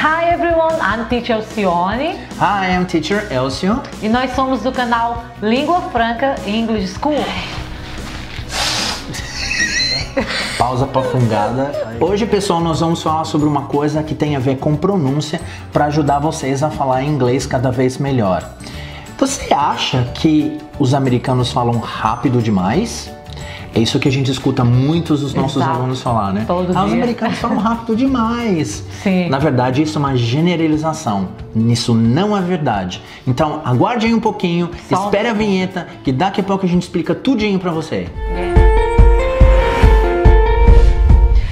Hi everyone, I'm Teacher Alcione. Hi, I'm Teacher Elcio. E nós somos do canal Língua Franca English School. Pausa profungada. Hoje, pessoal, nós vamos falar sobre uma coisa que tem a ver com pronúncia para ajudar vocês a falar inglês cada vez melhor. Você acha que os americanos falam rápido demais? É isso que a gente escuta muitos dos nossos alunos falar, né? Todo dia. Os americanos falam rápido demais. Sim. Na verdade, isso é uma generalização. Isso não é verdade. Então, aguarde aí um pouquinho, espere a vinheta, que daqui a pouco a gente explica tudinho pra você.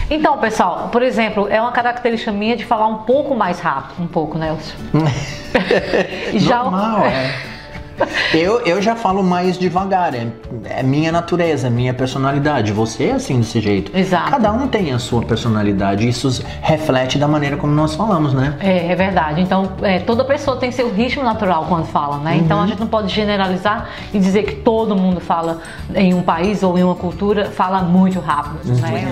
Então, pessoal, por exemplo, é uma característica minha de falar um pouco mais rápido. Um pouco, né, Elcio? Normal, é. Eu já falo mais devagar, é minha natureza, é minha personalidade. Você é assim desse jeito. Exato. Cada um tem a sua personalidade, isso reflete da maneira como nós falamos, né? É verdade. Então, toda pessoa tem seu ritmo natural quando fala, né? Então, a gente não pode generalizar e dizer que todo mundo fala em um país ou em uma cultura, fala muito rápido, né?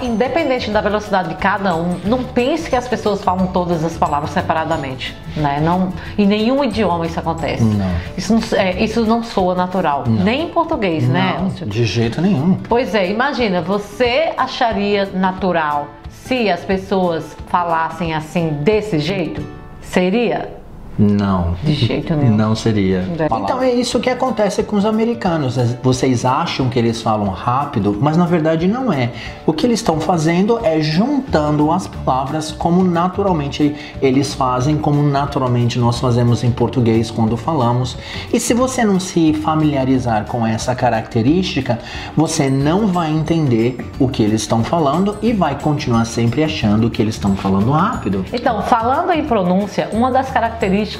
Independente da velocidade de cada um, não pense que as pessoas falam todas as palavras separadamente, né? Não, em nenhum idioma isso acontece. Não. Isso não soa natural, não. Nem em português, não, né? De jeito nenhum. Pois é, imagina, você acharia natural se as pessoas falassem assim, desse jeito? Seria? Não. De jeito nenhum. Não seria. Então é isso que acontece com os americanos. Vocês acham que eles falam rápido, mas na verdade não é. O que eles estão fazendo é juntando as palavras como naturalmente eles fazem, como naturalmente nós fazemos em português quando falamos. E se você não se familiarizar com essa característica, você não vai entender o que eles estão falando e vai continuar sempre achando que eles estão falando rápido. Então, falando em pronúncia, uma das características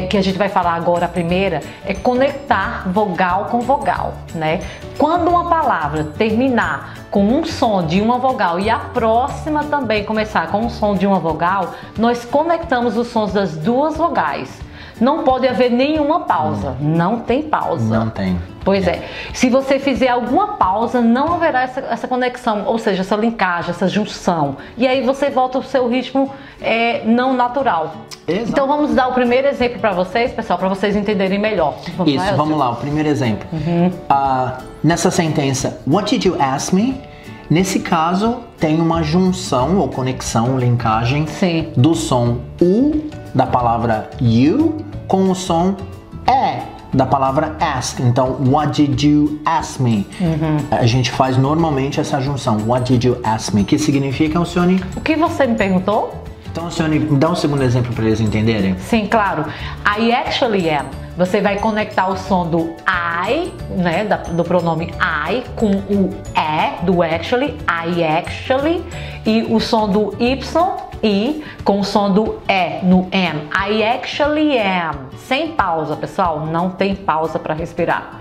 que a gente vai falar agora, a primeira, é conectar vogal com vogal, né? Quando uma palavra terminar com um som de uma vogal e a próxima também começar com um som de uma vogal, nós conectamos os sons das duas vogais. Não pode haver nenhuma pausa. Não tem pausa. Não tem. Pois é. Se você fizer alguma pausa, não haverá essa conexão, ou seja, essa linkagem, essa junção. E aí você volta ao seu ritmo não natural. Exato. Então vamos dar o primeiro exemplo para vocês, pessoal, para vocês entenderem melhor. Vamos lá, o primeiro exemplo. Nessa sentença, what did you ask me? Nesse caso, tem uma junção ou conexão, linkagem do som U da palavra you com o som da palavra ask. Então, what did you ask me? A gente faz normalmente essa junção. What did you ask me? Que significa, Alcione? O que você me perguntou? Então, Alcione, dá um segundo exemplo para eles entenderem. Sim, claro. I actually am. Você vai conectar o som do I, né, do pronome I, com o do actually, I actually, e o som do I com o som do no am. I actually am. Sem pausa, pessoal. Não tem pausa para respirar.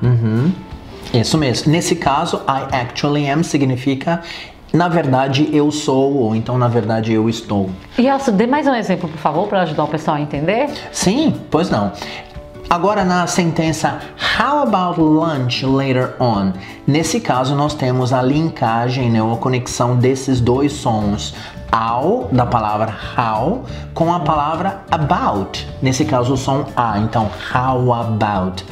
Isso mesmo. Nesse caso, I actually am significa na verdade eu sou, ou então na verdade eu estou. E Elcio, dê mais um exemplo, por favor, para ajudar o pessoal a entender? Sim, pois não. Agora na sentença how about lunch later on? Nesse caso nós temos a linkagem, né, a conexão desses dois sons. Ao, da palavra how, com a palavra about. Nesse caso o som A, então how about.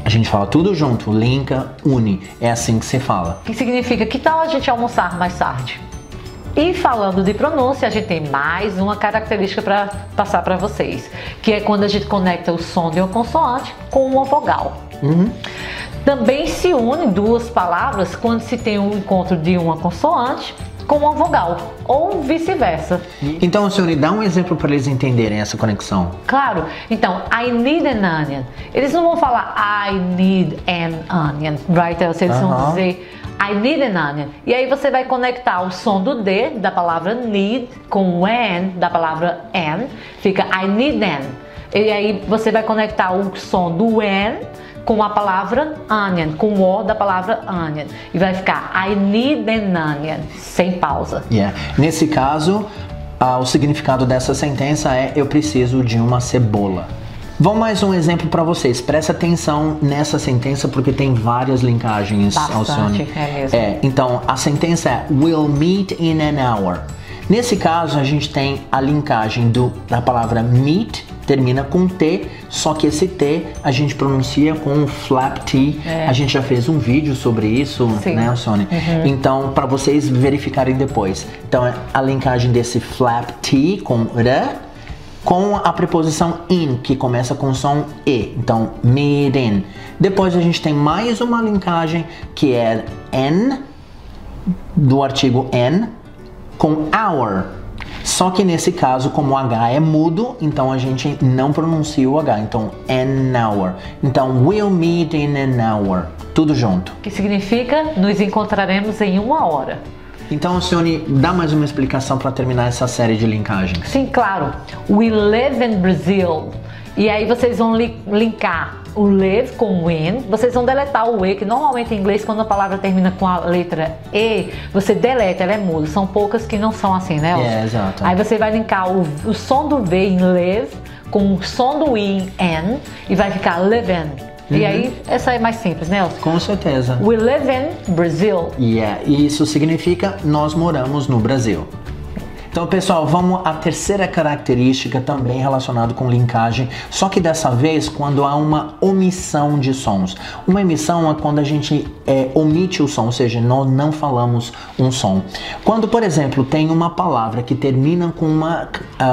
A gente fala tudo junto, linka, une. É assim que se fala. Que significa, que tal a gente almoçar mais tarde? E falando de pronúncia, a gente tem mais uma característica para passar para vocês, que é quando a gente conecta o som de uma consoante com uma vogal. Também se une duas palavras quando se tem um encontro de uma consoante com uma vogal, ou vice-versa. Então, senhor, dá um exemplo para eles entenderem essa conexão. Claro. Então, I need an onion. Eles não vão falar I need an onion, right? Eles vão dizer I need an onion. E aí você vai conectar o som do D da palavra need com o N da palavra an. Fica I need an. E aí você vai conectar o som do N com a palavra onion, com o O da palavra onion. E vai ficar I need an onion, sem pausa. Nesse caso, o significado dessa sentença é eu preciso de uma cebola. Vamos mais um exemplo para vocês. Presta atenção nessa sentença porque tem várias linkagens, Alcione. Então, a sentença é we'll meet in an hour. Nesse caso, a gente tem a linkagem da palavra meet, termina com T, só que esse T a gente pronuncia com flap T. A gente já fez um vídeo sobre isso, né, Alcione? Então, para vocês verificarem depois. Então, a linkagem desse flap T com R, com a preposição in, que começa com som E. Então, meet in. Depois a gente tem mais uma linkagem, que é N, do artigo N, com hour. Só que nesse caso, como o H é mudo, então a gente não pronuncia o H. Então, an hour. Então, we'll meet in an hour. Tudo junto. Que significa, nos encontraremos em 1 hora. Então, Alcione, dá mais uma explicação para terminar essa série de linkagens. Sim, claro. We live in Brazil. E aí vocês vão linkar o live com o in. Vocês vão deletar o E, que normalmente em inglês, quando a palavra termina com a letra E, você deleta, ela é muda. São poucas que não são assim, né? Exato. Aí você vai linkar o som do V em live com o som do I em N e vai ficar live in. E aí, essa é mais simples, né, Elcio? Com certeza. We live in Brazil. E isso significa nós moramos no Brasil. Então, pessoal, vamos à terceira característica também relacionada com linkagem, só que dessa vez quando há uma omissão de sons. Uma emissão é quando a gente omite o som, ou seja, nós não falamos um som. Quando, por exemplo, tem uma palavra que termina com uma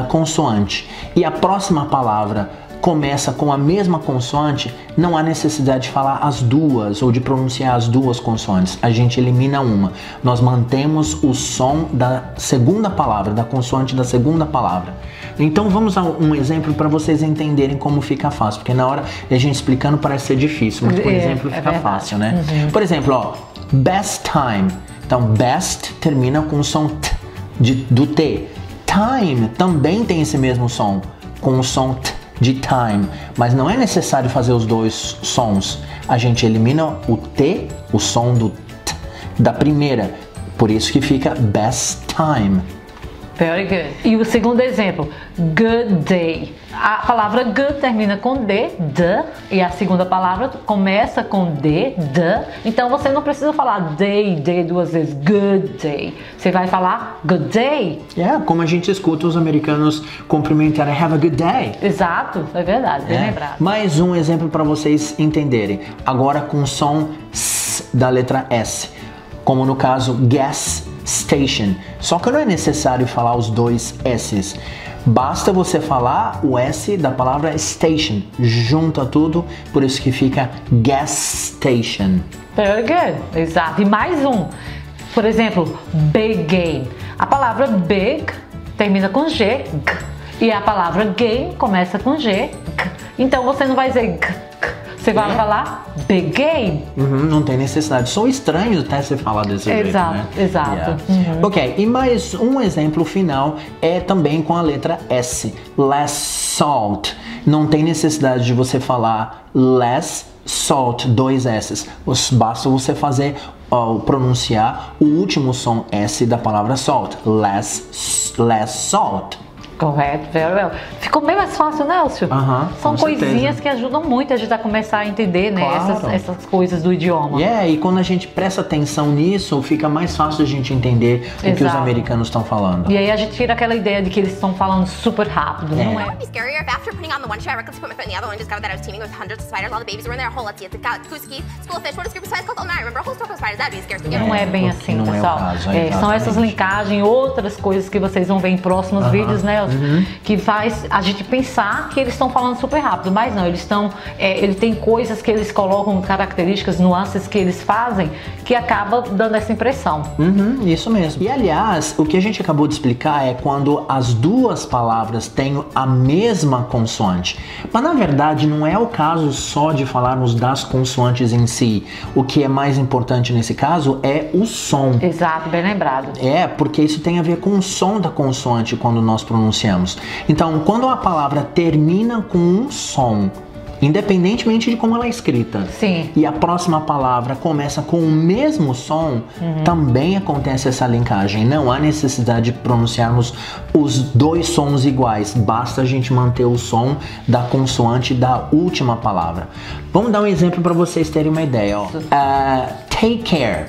consoante e a próxima palavra começa com a mesma consoante, não há necessidade de falar as duas ou de pronunciar as duas consoantes. A gente elimina uma. Nós mantemos o som da segunda palavra, da consoante da segunda palavra. Então vamos a um exemplo para vocês entenderem como fica fácil, porque na hora de a gente explicando parece ser difícil, mas por exemplo fica fácil, né? Por exemplo, ó, best time. Então best termina com o som T do T. Time também tem esse mesmo som, com o som T de time, mas não é necessário fazer os dois sons. A gente elimina o T, o som do T da primeira, por isso que fica best time. Very good. E o segundo exemplo, good day. A palavra good termina com D, e a segunda palavra começa com D, Então você não precisa falar day duas vezes, good day. Você vai falar good day. Como a gente escuta os americanos cumprimentarem, have a good day. Exato, é verdade, bem lembrado. Mais um exemplo para vocês entenderem. Agora com o som S da letra S, como no caso gas station. Só que não é necessário falar os dois S's. Basta você falar o S da palavra station. Junta tudo, por isso que fica gas station. Very good. Exato. E mais um. Por exemplo, big game. A palavra big termina com G, g. E a palavra game começa com G, g. Então você não vai dizer g. Você vai falar big game. Não tem necessidade. Sou estranho até você falar desse jeito, né? Exato. Ok, e mais um exemplo final é também com a letra S. Less salt. Não tem necessidade de você falar less salt, dois S's. Basta você fazer, pronunciar o último som S da palavra salt. Less salt. Correto, very well. Ficou bem mais fácil, né, Elcio? São coisinhas que ajudam muito a gente a começar a entender, né, essas coisas do idioma. E quando a gente presta atenção nisso, fica mais fácil a gente entender o que os americanos estão falando. E aí a gente tira aquela ideia de que eles estão falando super rápido, não é? Would be scarier if after putting on the one shoe I recklessly put my foot in the other one and discovered that I was teaming with hundreds of spiders. All the babies were in there. A whole let's see, it's a Kuski, school of fish, what is group of spiders called? Oh, now I remember a whole store of spiders. That'd be scary. Não é bem assim, pessoal. São essas linkagens, outras coisas que vocês vão ver em próximos vídeos, né, que faz a gente pensar que eles estão falando super rápido, mas não, eles estão, ele tem coisas que eles colocam, características, nuances que eles fazem, que acaba dando essa impressão. Isso mesmo. E aliás, o que a gente acabou de explicar é quando as duas palavras têm a mesma consoante. Mas na verdade não é o caso só de falarmos das consoantes em si. O que é mais importante nesse caso é o som. Exato, bem lembrado. Porque isso tem a ver com o som da consoante quando nós pronunciamos. Então, quando a palavra termina com um som, independentemente de como ela é escrita. Sim. E a próxima palavra começa com o mesmo som, também acontece essa linkagem. Não há necessidade de pronunciarmos os dois sons iguais, basta a gente manter o som da consoante da última palavra. Vamos dar um exemplo para vocês terem uma ideia. Ó. Take care.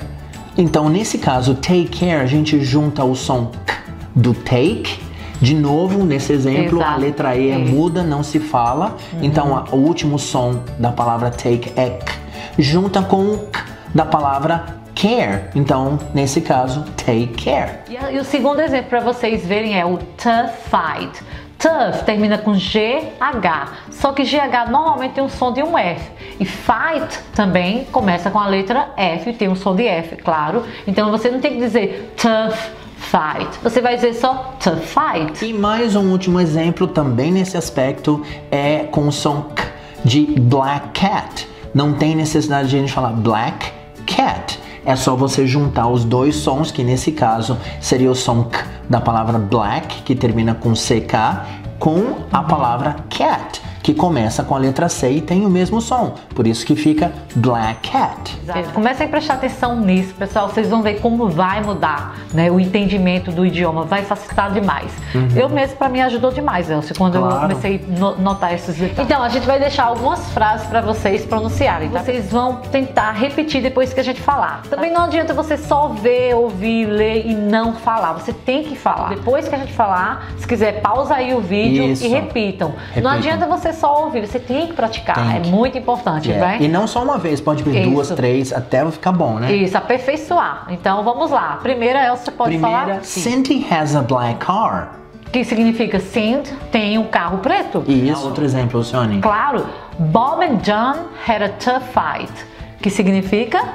Então, nesse caso, take care, a gente junta o som k do take. De novo, nesse exemplo, Exato. a letra E é muda, não se fala. Então, o último som da palavra take é k, junta com o k da palavra care. Então, nesse caso, take care. E o segundo exemplo para vocês verem é o tough fight. Tough termina com GH, só que GH normalmente tem um som de um F. E fight também começa com a letra F e tem um som de F, claro. Então você não tem que dizer tough fight, você vai dizer só tough fight. E mais um último exemplo também nesse aspecto é com o som K de black cat. Não tem necessidade de a gente falar black cat. É só você juntar os dois sons, que nesse caso seria o som K da palavra black, que termina com CK, com a palavra cat, que começa com a letra C e tem o mesmo som. Por isso que fica black cat. Comecem a prestar atenção nisso, pessoal. Vocês vão ver como vai mudar, né? O entendimento do idioma vai facilitar demais. Eu mesmo, para mim, ajudou demais, Elcio, quando eu comecei a notar esses detalhes. Então, a gente vai deixar algumas frases para vocês pronunciarem, tá? Vocês vão tentar repetir depois que a gente falar. Também não adianta você só ver, ouvir, ler e não falar. Você tem que falar. Depois que a gente falar, se quiser, pausa aí o vídeo e repitam. Não adianta você só ouvir, você tem que praticar. É muito importante, right? E não só uma vez, pode vir duas, três, até ficar bom, né? Isso, aperfeiçoar. Então vamos lá. Primeira, Elsa pode falar? Primeira, Cindy has a black car. Que significa Cindy tem um carro preto. Isso. Outro exemplo, Luciane. Claro. Bob and John had a tough fight. Que significa?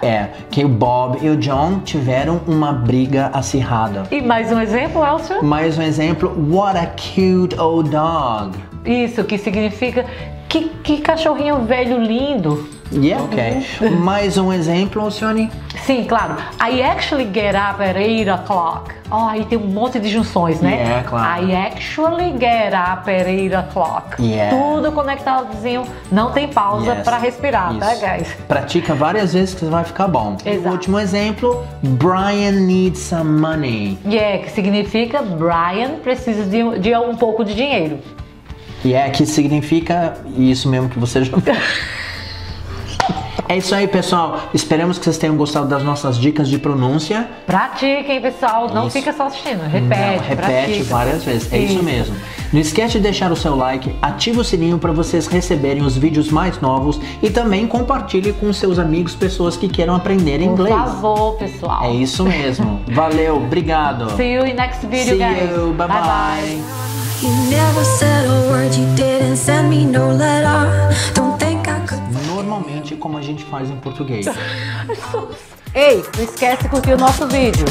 Que o Bob e o John tiveram uma briga acirrada. E mais um exemplo, Elcio? Mais um exemplo, what a cute old dog. Isso, que significa que cachorrinho velho lindo. Mais um exemplo, Luciane? Sim, claro. I actually get up at 8 o'clock. Aí tem um monte de junções, né? Claro. I actually get up at 8 o'clock. Tudo conectadozinho, não tem pausa para respirar, tá, guys? Pratica várias vezes que vai ficar bom. Exato. O último exemplo, Brian needs some money. Que significa Brian precisa de um pouco de dinheiro. Que significa isso mesmo que você já... É isso aí, pessoal. Esperamos que vocês tenham gostado das nossas dicas de pronúncia. Pratiquem, pessoal. Não fica só assistindo. Repete pratica. Várias vezes. É isso mesmo. Não esquece de deixar o seu like, ativa o sininho para vocês receberem os vídeos mais novos e também compartilhe com seus amigos, pessoas que queiram aprender inglês. Por favor, pessoal. É isso mesmo. Valeu, obrigado. See you in next video, guys. See you. Bye bye. You never said a word, you didn't send me no letter. Don't think I could. Normalmente como a gente faz em português. Ei, não esquece de curtir o nosso vídeo.